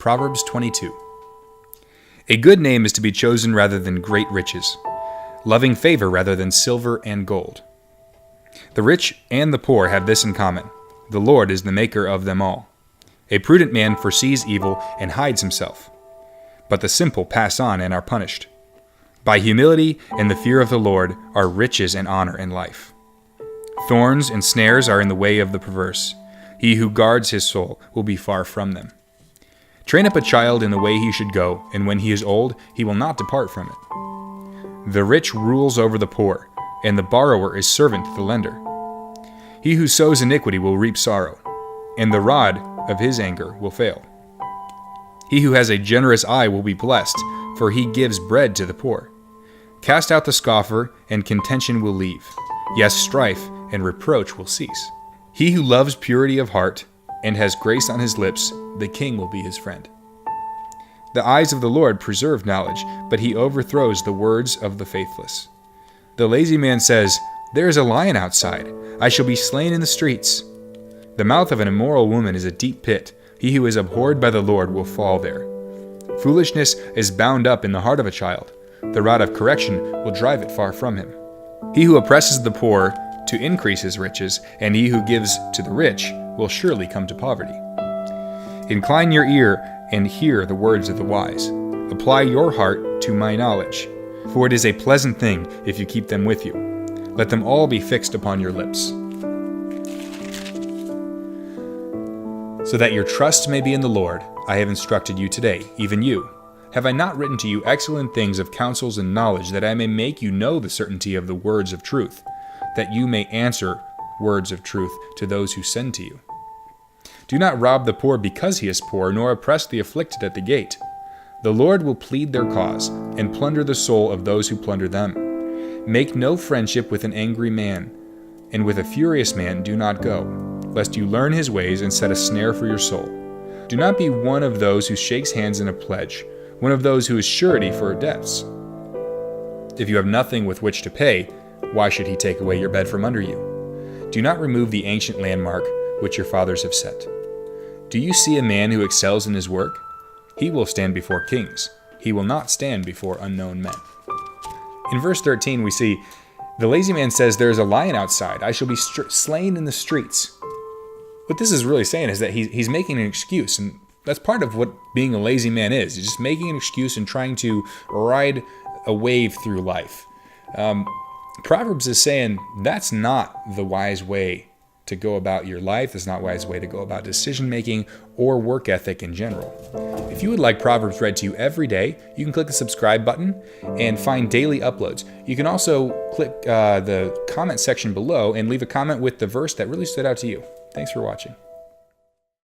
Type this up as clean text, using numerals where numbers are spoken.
Proverbs 22. A good name is to be chosen rather than great riches, loving favor rather than silver and gold. The rich and the poor have this in common: the Lord is the maker of them all. A prudent man foresees evil and hides himself, but the simple pass on and are punished. By humility and the fear of the Lord are riches and honor and life. Thorns and snares are in the way of the perverse. He who guards his soul will be far from them. Train up a child in the way he should go, and when he is old, he will not depart from it. The rich rules over the poor, and the borrower is servant to the lender. He who sows iniquity will reap sorrow, and the rod of his anger will fail. He who has a generous eye will be blessed, for he gives bread to the poor. Cast out the scoffer, and contention will leave. Yes, strife and reproach will cease. He who loves purity of heart and has grace on his lips, the king will be his friend. The eyes of the Lord preserve knowledge, but he overthrows the words of the faithless. The lazy man says, "There is a lion outside. I shall be slain in the streets." The mouth of an immoral woman is a deep pit. He who is abhorred by the Lord will fall there. Foolishness is bound up in the heart of a child. The rod of correction will drive it far from him. He who oppresses the poor to increase his riches, and he who gives to the rich will surely come to poverty. Incline your ear and hear the words of the wise. Apply your heart to my knowledge, for it is a pleasant thing if you keep them with you. Let them all be fixed upon your lips, so that your trust may be in the Lord. I have instructed you today, even you. Have I not written to you excellent things of counsels and knowledge, that I may make you know the certainty of the words of truth, that you may answer words of truth to those who send to you? Do not rob the poor because he is poor, nor oppress the afflicted at the gate. The Lord will plead their cause, and plunder the soul of those who plunder them. Make no friendship with an angry man, and with a furious man do not go, lest you learn his ways and set a snare for your soul. Do not be one of those who shakes hands in a pledge, one of those who is surety for debts. If you have nothing with which to pay, why should he take away your bed from under you? Do not remove the ancient landmark which your fathers have set. Do you see a man who excels in his work? He will stand before kings. He will not stand before unknown men. In verse 13 we see, the lazy man says, "There is a lion outside. I shall be slain in the streets." What this is really saying is that he's making an excuse, and that's part of what being a lazy man is. He's just making an excuse and trying to ride a wave through life. Proverbs is saying that's not the wise way to go about your life. That's not a wise way to go about decision making or work ethic in general. If you would like Proverbs read to you every day, you can click the subscribe button and find daily uploads. You can also click the comment section below and leave a comment with the verse that really stood out to you. Thanks for watching.